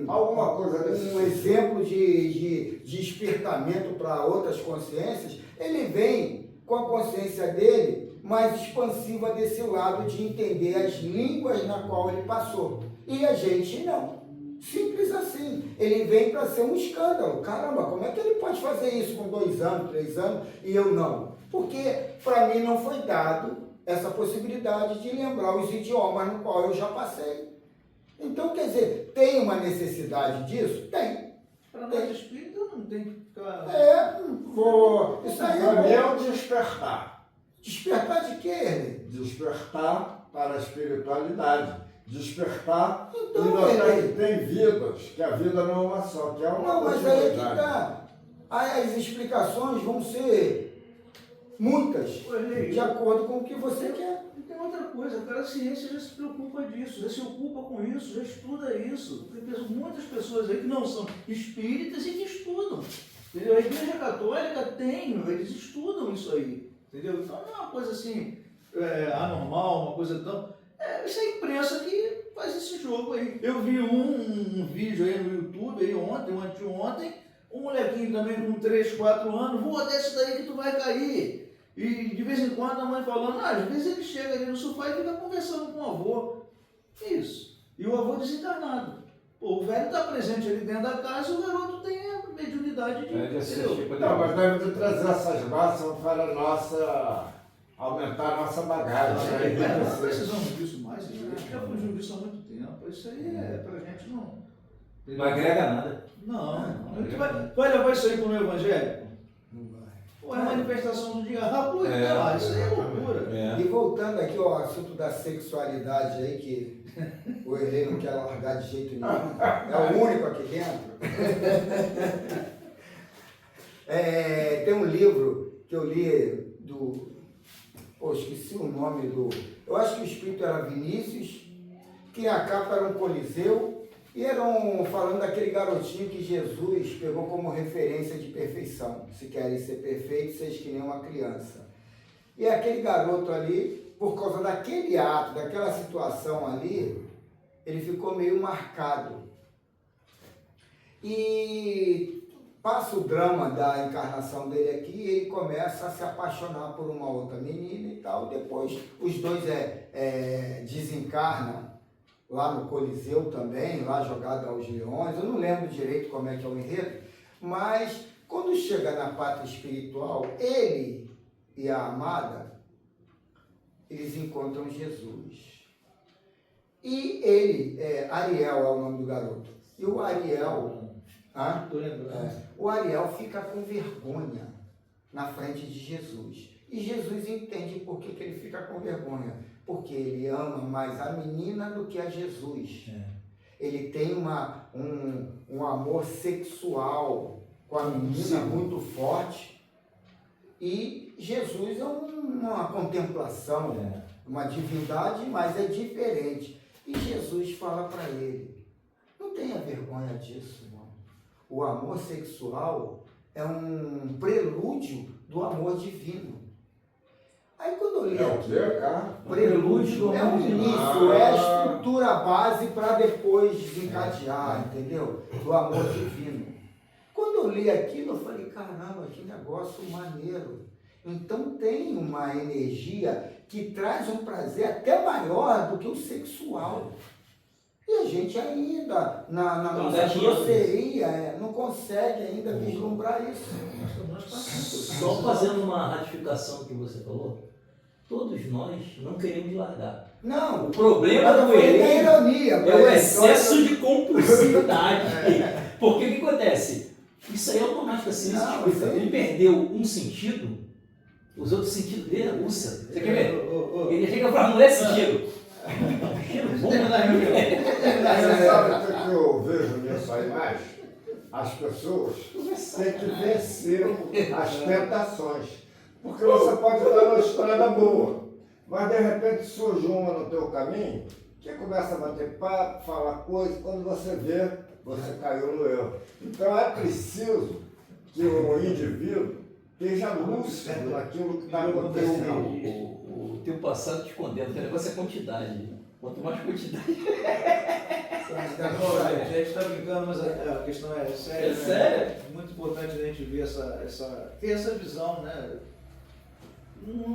alguma coisa desse exemplo de despertamento para outras consciências. Ele vem com a consciência dele mais expansiva desse lado de entender as línguas na qual ele passou. E a gente não. Simples assim. Ele vem para ser um escândalo. Caramba, como é que ele pode fazer isso com 2 anos, 3 anos e eu não? Porque para mim não foi dado essa possibilidade de lembrar os idiomas no qual eu já passei. Então, quer dizer, tem uma necessidade disso? Tem. para nós espírita não tem que ficar. Isso aí é o despertar. Despertar de quê? Despertar para a espiritualidade. Despertar Então, e notar que tem vidas, que a vida não é uma só, que é uma Não, mas aí é que continuidade. tá. As explicações vão ser muitas, de acordo com o que você quer. E tem outra coisa, cara, a ciência já se preocupa disso, já se ocupa com isso, já estuda isso. Tem muitas pessoas aí que não são espíritas e que estudam. Entendeu? A Igreja Católica tem, eles estudam isso aí. Entendeu? Então não é uma coisa assim anormal, uma coisa tão. Isso é a imprensa que faz esse jogo aí. Eu vi um vídeo aí no YouTube, aí ontem, ou anteontem, um molequinho também com 3, 4 anos, vou desce daí que tu vai cair. E de vez em quando a mãe falando, às vezes ele chega ali no sofá e fica conversando com o avô. Isso. E o avô desencarnado. Pô, o velho está presente ali dentro da casa e o garoto tem a mediunidade de... Não, mas nós vamos trazer essas massas para a nossa... aumentar a nossa bagagem. Nós precisamos disso mais, a gente já fugiu disso há muito tempo. Isso aí é pra gente não... Não agrega nada. Não. A gente vai levar isso aí para o evangelho? Não vai. Ou é manifestação do diabo? Isso aí é loucura. E voltando aqui ao assunto da sexualidade aí, que o Erlei não quer largar de jeito nenhum, é o único aqui dentro. Tem um livro que eu li esqueci o nome eu acho que o espírito era Vinícius, que a capa era um coliseu, e eram falando daquele garotinho que Jesus pegou como referência de perfeição. Se querem ser perfeitos, seja que nem uma criança. E aquele garoto ali, por causa daquele ato, daquela situação ali, ele ficou meio marcado. E passa o drama da encarnação dele aqui e ele começa a se apaixonar por uma outra menina e tal. Depois os dois desencarnam lá no Coliseu também, lá jogado aos leões. Eu não lembro direito como é que é o enredo, mas quando chega na pátria espiritual, ele e a amada, eles encontram Jesus. E ele, Ariel é o nome do garoto, e o Ariel... o Ariel fica com vergonha na frente de Jesus. E Jesus entende por que ele fica com vergonha. Porque ele ama mais a menina do que a Jesus. Ele tem um amor sexual com a menina muito forte. E Jesus é uma contemplação, uma divindade, mas é diferente. E Jesus fala para ele, não tenha vergonha disso, não. O amor sexual é um prelúdio do amor divino. Aí quando eu li prelúdio é um início, é a estrutura base para depois desencadear, entendeu? Do amor divino. Quando eu li aquilo, eu falei, caramba, que negócio maneiro. Então tem uma energia que traz um prazer até maior do que o sexual. E a gente ainda, na nossa grosseria, não consegue ainda vislumbrar isso. Só fazendo uma ratificação do que você falou, todos nós não queremos largar. Não. O problema do Erlei é o excesso de compulsividade. Porque o que acontece? Isso aí é automático assim. Ele perdeu um sentido, os outros sentidos dele aguçam. Você quer ver? Ele chega para a mulher sentido. Sabe o que eu vejo nisso aí mais? As pessoas têm que vencer as tentações. Porque você pode estar numa estrada boa, mas de repente surge uma no teu caminho que começa a bater papo, falar coisa, quando você vê, você caiu no erro. Então é preciso que o indivíduo esteja lúcido naquilo que está acontecendo. O teu passado te condena, o negócio é quantidade. Quanto mais quantidade. A gente está brincando, mas a questão é séria. É sério? É muito importante a gente ver ter essa visão, né?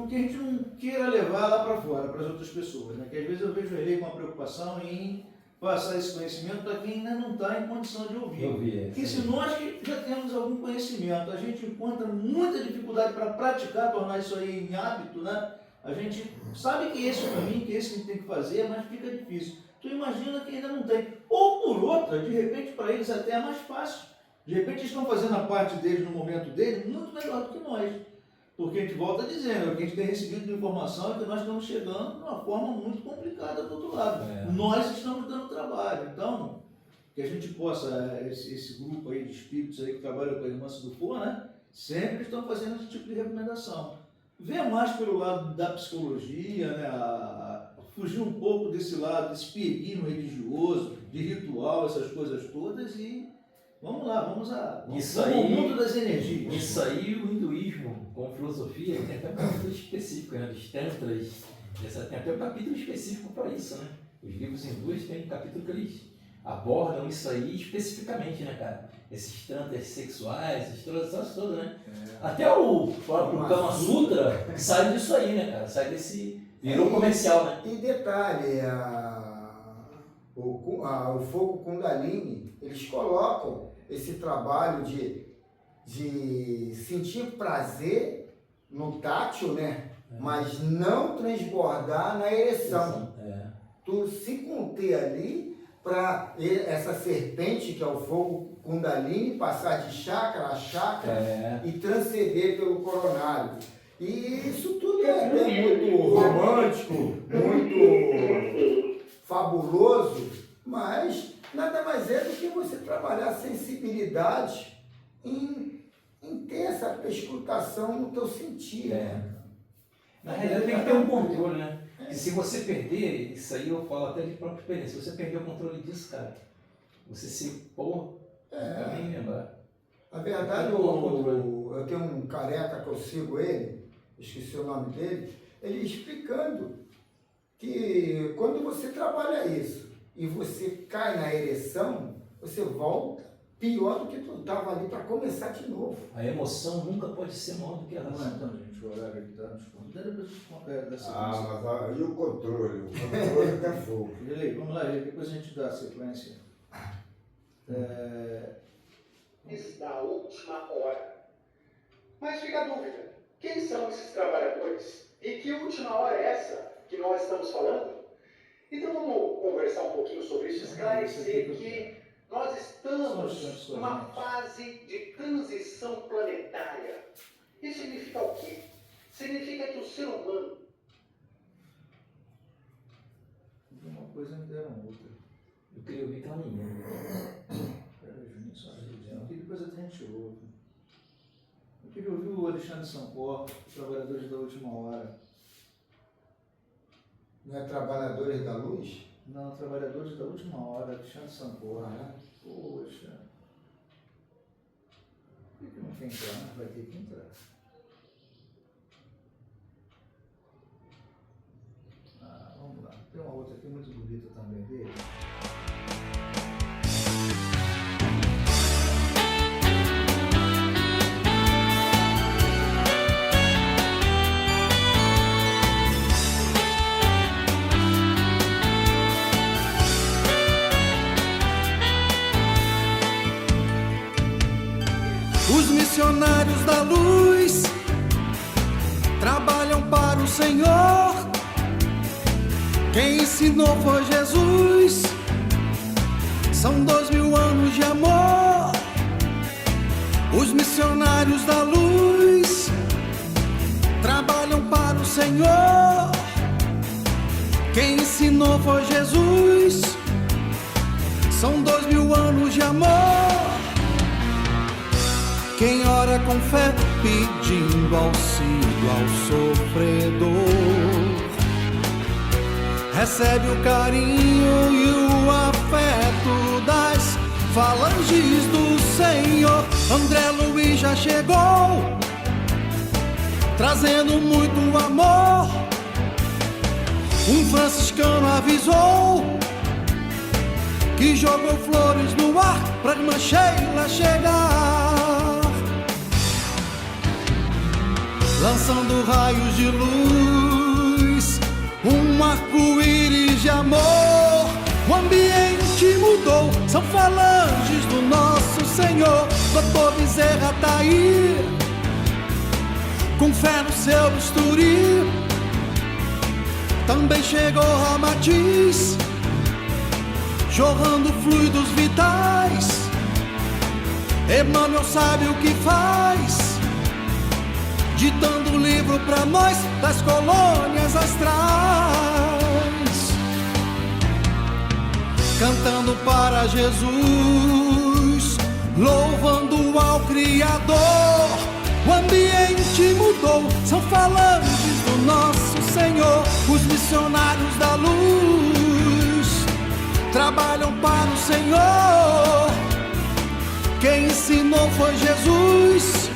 Que a gente não queira levar lá para fora, para as outras pessoas, né? Que às vezes eu vejo ele com uma preocupação em passar esse conhecimento para quem ainda não está em condição de ouvir. Porque se nós que já temos algum conhecimento, a gente encontra muita dificuldade para praticar, tornar isso aí em hábito, né? A gente sabe que esse é o caminho, que esse que a gente tem que fazer, mas fica difícil. Tu imagina que ainda não tem. Ou por outra, de repente para eles até é mais fácil. De repente eles estão fazendo a parte deles no momento deles muito melhor do que nós. Porque a gente volta dizendo, o que a gente tem recebido de informação é que nós estamos chegando de uma forma muito complicada do outro lado. Nós estamos dando trabalho. Então, que a gente possa, esse grupo aí de espíritos aí que trabalham com a Irmã Sidufo, né? Sempre estão fazendo esse tipo de recomendação. Ver mais pelo lado da psicologia, né? Fugir um pouco desse lado, desse peguinho religioso, de ritual, essas coisas todas e vamos lá, vamos ao mundo das energias. Isso aí o hinduísmo, como filosofia, tem até um capítulo específico, né? Dos tantras, tem até um capítulo específico para isso, né? Os livros hindus têm um capítulo que eles abordam isso aí especificamente, né, cara? Esses trantas sexuais, essas transações todas, né? Até o próprio Kama Sutra sai disso aí, né, cara? Sai desse... Virou comercial, né? E detalhe, o fogo Kundalini, eles colocam esse trabalho de sentir prazer no tátil, né? Mas não transbordar na ereção. Tu se conter ali para essa serpente, que é o fogo Kundalini, passar de chakra a chakra e transcender pelo coronário. E isso tudo é até muito romântico, muito fabuloso, mas nada mais é do que você trabalhar a sensibilidade em ter essa perscrutação no teu sentir. Na realidade tem que ter um controle, né? E se você perder, isso aí eu falo até de própria experiência, se você perder o controle disso, cara, você se pôr, não nem lembrar. Na verdade, eu tenho um careca que eu sigo ele, esqueci o nome dele, ele explicando que quando você trabalha isso e você cai na ereção, você volta pior do que tu estava ali para começar de novo. A emoção nunca pode ser maior do que a razão. Então, gente, o horário aqui está nos convidando. Mas e o controle? O controle é fogo. Ele, vamos lá, depois a gente dá a sequência. Da última hora. Mas fica a dúvida, quem são esses trabalhadores? E que última hora é essa que nós estamos falando? Então vamos conversar um pouquinho sobre isso, esclarecer que nós estamos numa fase de transição planetária. Isso significa o quê? Significa que o ser humano... Uma coisa me deram outra. Eu queria ouvir aquela menina. Peraí, Juninho, só dizendo. Aqui depois a gente ouve. Eu queria ouvir o Alexandre Sampor, Trabalhadores da Última Hora. Não é Trabalhadores da Luz? Não, Trabalhadores da Última Hora, Alexandre Sampor. Poxa. Por que não quer entrar? Vai ter que entrar. Vamos lá. Tem uma outra aqui muito bonita também dele. Os missionários da luz trabalham para o Senhor. Quem ensinou foi Jesus. São 2000 anos de amor. Os missionários da luz trabalham para o Senhor. Quem ensinou foi Jesus. São 2000 anos de amor. Quem ora com fé pedindo auxílio ao sofredor, recebe o carinho e o afeto das falanges do Senhor. André Luiz já chegou, trazendo muito amor. Um franciscano avisou que jogou flores no ar pra irmã Sheila chegar, lançando raios de luz, um arco-íris de amor. O ambiente mudou, são falanges do nosso Senhor. Doutor Bezerra tá aí, com fé no seu bisturi. Também chegou Ramatiz, jorrando fluidos vitais. Emmanuel sabe o que faz, ditando um livro pra nós das colônias astrais, cantando para Jesus, louvando ao Criador. O ambiente mudou, são falanges do nosso Senhor. Os missionários da luz trabalham para o Senhor. Quem ensinou foi Jesus.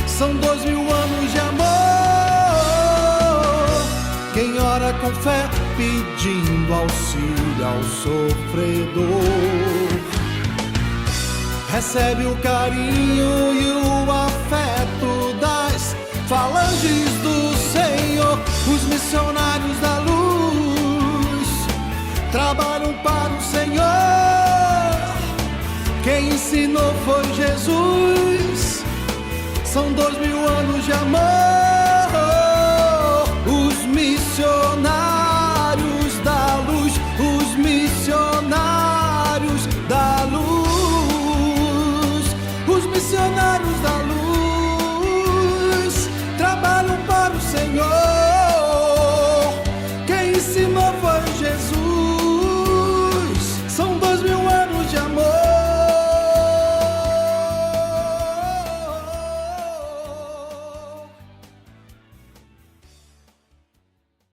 São 2000 anos de amor. Quem ora com fé pedindo auxílio ao sofredor. Recebe o carinho e o afeto das falanges do Senhor. Os missionários da luz trabalham para o Senhor. Quem ensinou foi Jesus. São 2000 anos de amor. Os missionários